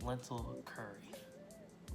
lentil curry.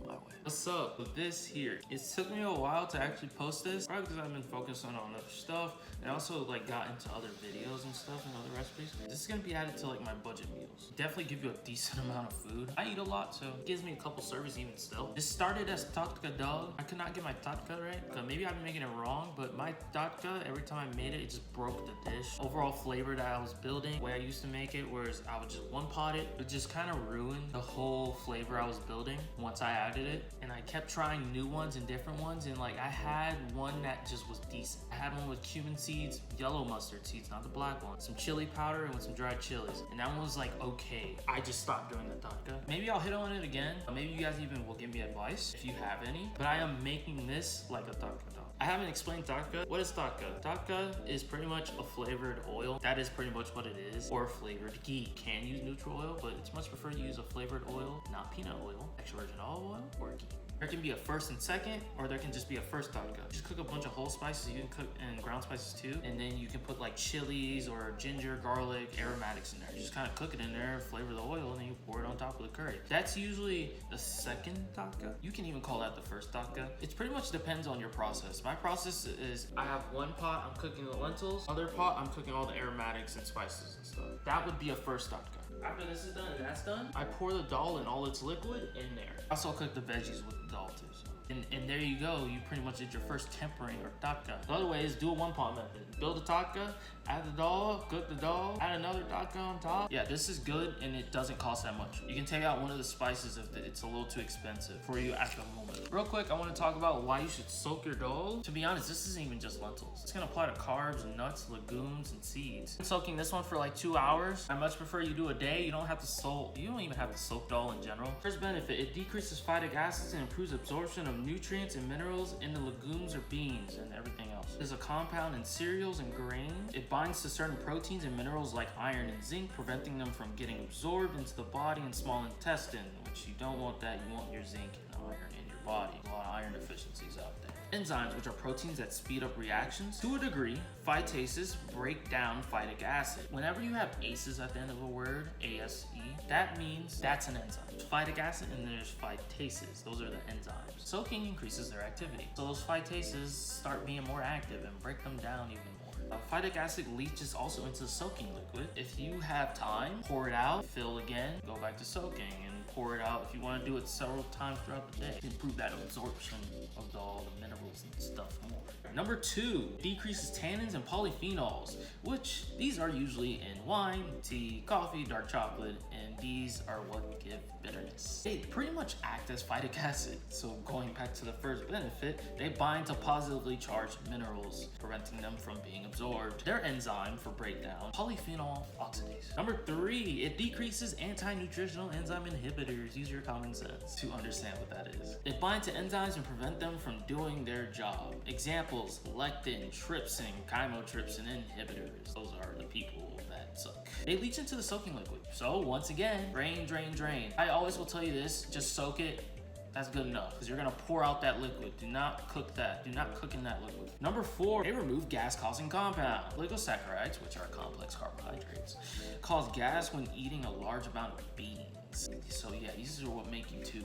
My way. What's up with this here? It took me a while to actually post this, probably because I've been focusing on other stuff and also like got into other videos and stuff and other recipes. This is gonna be added to like my budget meals. Definitely give you a decent amount of food. I eat a lot, so it gives me a couple servings even still. This started as tatka dal. I could not get my tatka right. Maybe I've been making it wrong, but my tatka, every time I made it, it just broke the dish. Overall flavor that I was building, the way I used to make it, whereas I would just one pot it just kind of ruined the whole flavor I was building once I added it. And I kept trying new ones and different ones, and like I had one that just was decent. I had one with cumin seeds, yellow mustard seeds, not the black one, some chili powder, and with some dried chilies, and that one was like okay. I just stopped doing the tatka. Maybe I'll hit on it again. Maybe you guys even will give me advice if you have any, but I am making this like a tatka dal. I haven't explained tatka. What is tatka? Tatka is pretty much a flavored oil. That is pretty much what it is, or flavored ghee. You can use neutral oil, but it's much preferred to use a flavored oil, not peanut oil, extra virgin olive oil, or ghee. There can be a first and second, or there can just be a first tatka. Just cook a bunch of whole spices. You can cook and ground spices too, and then you can put like chilies or ginger, garlic, aromatics in there. You just kind of cook it in there, flavor the oil, and then you pour it on top of the curry. That's usually the second tatka. You can even call that the first tatka. It pretty much depends on your process. My process is I have one pot, I'm cooking the lentils. Other pot, I'm cooking all the aromatics and spices and stuff. That would be a first tatka. After this is done and that's done, I pour the dal and all its liquid in there. I also cook the veggies with the dal too. So. And there you go, you pretty much did your first tempering or tatka. The other way is do a one pot method. Build a tatka, add the dal, cook the dal, add another tatka on top. Yeah, this is good and it doesn't cost that much. You can take out one of the spices if it's a little too expensive for you at the moment. Real quick, I want to talk about why you should soak your dal. To be honest, this isn't even just lentils. It's gonna apply to carbs, nuts, legumes, and seeds. I'm soaking this one for like 2 hours. I much prefer you do a day. You don't have to soak. You don't even have to soak dal in general. First benefit, it decreases phytic acids and improves absorption of nutrients and minerals in the legumes or beans and everything else. There's a compound in cereals and grains. It binds to certain proteins and minerals like iron and zinc, preventing them from getting absorbed into the body and small intestine, which you don't want that. You want your zinc and iron in your body. A lot of iron deficiencies out there. Enzymes, which are proteins that speed up reactions. To a degree, phytases break down phytic acid. Whenever you have aces at the end of a word, ASE, that means that's an enzyme. There's phytic acid and there's phytases. Those are the enzymes. Soaking increases their activity. So those phytases start being more active and break them down even more. Phytic acid leaches also into the soaking liquid. If you have time, pour it out, fill again, go back to soaking, and pour it out if you want to do it several times throughout the day. Improve that absorption of all the minerals and stuff more. Number 2, decreases tannins and polyphenols, which these are usually in wine, tea, coffee, dark chocolate, and these are what give bitterness. They pretty much act as phytic acid. So going back to the first benefit, they bind to positively charged minerals, preventing them from being absorbed. Their enzyme for breakdown, polyphenol oxidase. Number 3, it decreases anti-nutritional enzyme inhibitors. Use your common sense to understand what that is. They bind to enzymes and prevent them from doing their job. Examples, lectin, trypsin, chymotrypsin inhibitors. Those are the people that suck. They leach into the soaking liquid. So once again, drain, drain, drain. I always will tell you this, just soak it. That's good enough because you're gonna pour out that liquid. Do not cook that. Do not cook in that liquid. Number 4, they remove gas-causing compounds. Oligosaccharides, which are complex carbohydrates, cause gas when eating a large amount of beans. So yeah, these are what make you too.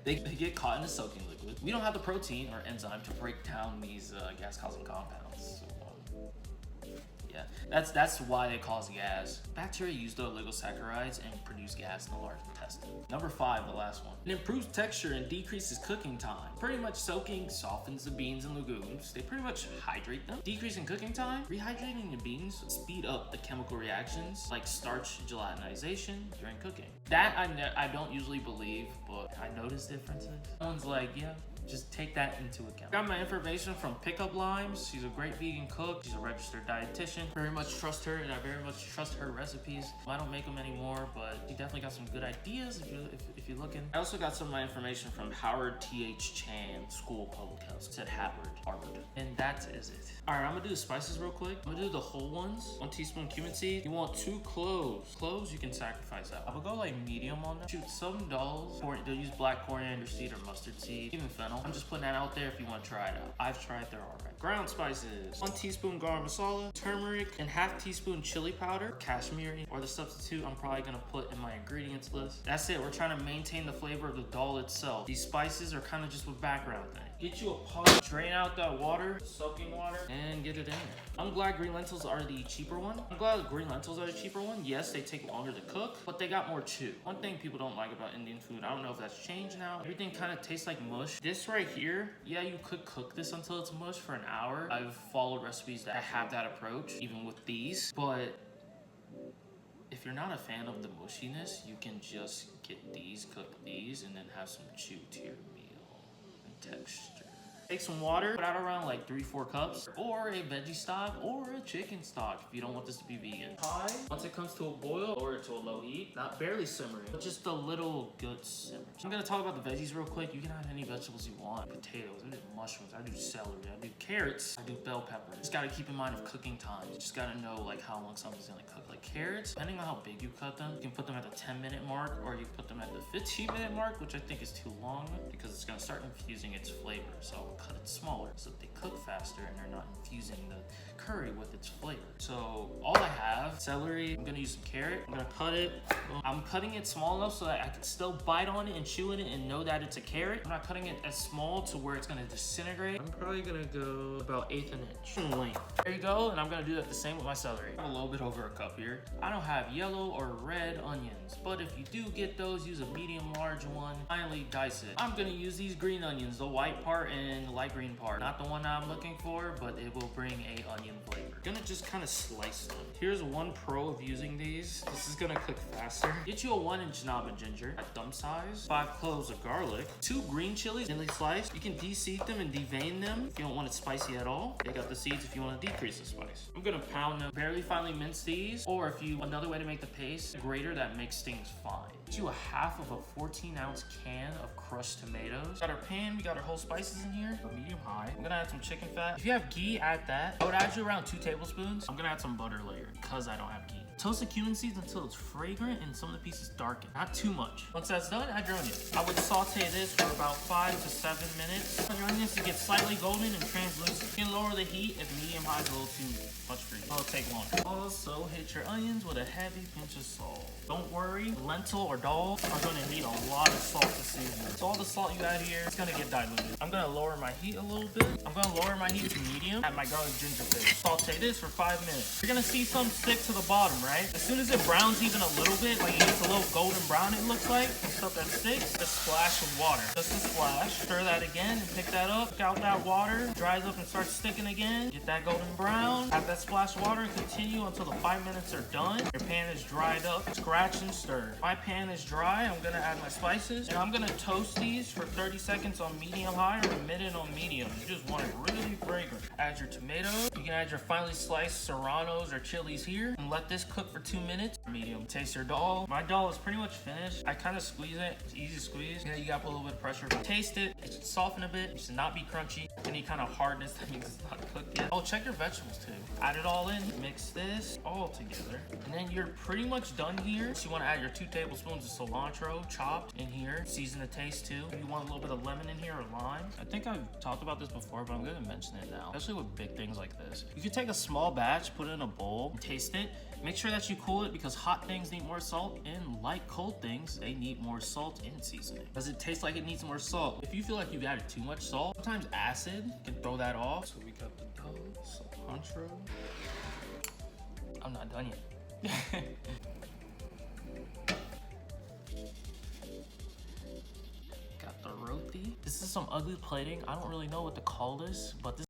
They get caught in the soaking liquid. We don't have the protein or enzyme to break down these gas-causing compounds. So, yeah, that's why they cause gas. Bacteria use the oligosaccharides and produce gas in the large intestine. Number 5, the last one. It improves texture and decreases cooking time. Pretty much soaking softens the beans and legumes. They pretty much hydrate them. Decreasing cooking time. Rehydrating the beans speed up the chemical reactions like starch gelatinization during cooking. That I don't usually believe, but I notice differences. Someone's like, yeah, just take that into account. Got my information from Pickup Limes. She's a great vegan cook. She's a registered dietitian. Very much trust her, and I very much trust her recipes. I don't make them anymore, but she definitely got some good ideas if you're looking. I also got some of my information from Howard T.H. Chan School of Public Health. It said Harvard. And that is it. All right, I'm gonna do the spices real quick. I'm gonna do the whole ones. 1 teaspoon cumin seed. You want 2 cloves. Cloves you can sacrifice out. I would go like medium on them. Shoot some dals. They'll use black coriander seed or mustard seed, even fennel. know. I'm just putting that out there if you want to try it out. I've tried, they're alright. Ground spices. 1 teaspoon garam masala, turmeric, and half teaspoon chili powder, kashmiri, or the substitute I'm probably gonna put in my ingredients list. That's it. We're trying to maintain the flavor of the dal itself. These spices are kind of just a background thing. Get you a pot, drain out that water, soaking water, and get it in there. I'm glad green lentils are the cheaper one. I'm glad green lentils are the cheaper one. Yes, they take longer to cook, but they got more chew. One thing people don't like about Indian food, I don't know if that's changed now. Everything kind of tastes like mush. This right here, yeah, you could cook this until it's mush for an hour. I've followed recipes that have that approach, even with these, but if you're not a fan of the mushiness, you can just get these, cook these, and then have some chew to your meal and texture. Take some water, put out around like 3-4 cups, or a veggie stock, or a chicken stock if you don't want this to be vegan. High, once it comes to a boil, or to a low heat, not barely simmering, but just a little good simmer. So I'm gonna talk about the veggies real quick. You can add any vegetables you want. Potatoes, I do mushrooms, I do celery, I do carrots, I do bell pepper. Just gotta keep in mind of cooking time. You just gotta know like how long something's gonna cook. Like carrots, depending on how big you cut them, you can put them at the 10-minute mark, or you put them at the 15-minute mark, which I think is too long because it's gonna start infusing its flavor. So cut it smaller so that they cook faster and they're not infusing the curry with its flavor. So all I have, celery, I'm gonna use some carrot, I'm gonna cut it. I'm cutting it small enough so that I can still bite on it and chew in it and know that it's a carrot. I'm not cutting it as small to where it's gonna disintegrate. I'm probably gonna go about 1/8 inch in length. There you go, and I'm gonna do that the same with my celery. I have a little bit over a cup here. I don't have yellow or red onions, but if you do get those, use a medium large one. Finally dice it. I'm gonna use these green onions, the white part and the light green part. Not the one that I'm looking for, but it will bring a onion flavor. Gonna just kind of slice them. Here's one pro of using these. This is gonna cook faster. Get you a 1-inch knob of ginger at thumb size, 5 cloves of garlic, 2 green chilies thinly sliced. You can de-seed them and devein them if you don't want it spicy at all. Take out the seeds if you want to decrease the spice. I'm gonna pound them, barely finely mince these, or if you, another way to make the paste, a grater that makes things fine. Get you a half of a 14-ounce can of crushed tomatoes. Got our pan, we got our whole spices in here, medium high. I'm gonna add some chicken fat. If you have ghee, add that. I would add you around 2 tablespoons. I'm gonna add some butter later because I don't have ghee. Toast the cumin seeds until it's fragrant and some of the pieces darken. Not too much. Once that's done, add your onions. I would saute this for about 5 to 7 minutes. Want your onions to get slightly golden and translucent. You can lower the heat if medium high is a little too much for you. It'll take longer. Also, hit your onions with a heavy pinch of salt. Don't worry, lentil or dal are gonna need a lot of salt to season. So all the salt you add here, it's gonna get diluted. I'm gonna lower my heat a little bit. I'm gonna lower my heat to medium. Add my garlic ginger paste. Saute this for 5 minutes. You're gonna see some stick to the bottom, right? As soon as it browns even a little bit, like it gets a little golden brown, it looks like, the stuff that sticks, a splash of water. Just a splash. Stir that again and pick that up. Pick out that water. Dries up and starts sticking again. Get that golden brown. Have that splash of water and continue until the 5 minutes are done. Your pan is dried up. Scratch and stir. My pan is dry. I'm gonna add my spices and I'm gonna toast these for 30 seconds on medium high or a minute on medium. You just want it really fragrant. Add your tomatoes. You can add your finely sliced serranos or chiles here and let this cook for 2 minutes. Medium. Taste your dal. My dal is pretty much finished. I kind of squeeze it. It's easy to squeeze. Yeah, you gotta put a little bit of pressure. Taste it. It should soften a bit. It should not be crunchy. Any kind of hardness, that means it's not cooked yet. Oh, check your vegetables too. Add it all in. Mix this all together. And then you're pretty much done here. So you want to add your 2 tablespoons of cilantro chopped in here. Season the taste too. You want a little bit of lemon in here or lime. I think I've talked about this before, but I'm gonna mention it now. Especially with big things like this. You can take a small batch, put it in a bowl, and taste it. Make sure that you cool it because hot things need more salt and like cold things, they need more salt in seasoning. Does it taste like it needs more salt? If you feel like you've added too much salt, sometimes acid can throw that off. So we got the cilantro. I'm not done yet. Got the roti. This is some ugly plating. I don't really know what to call this, but this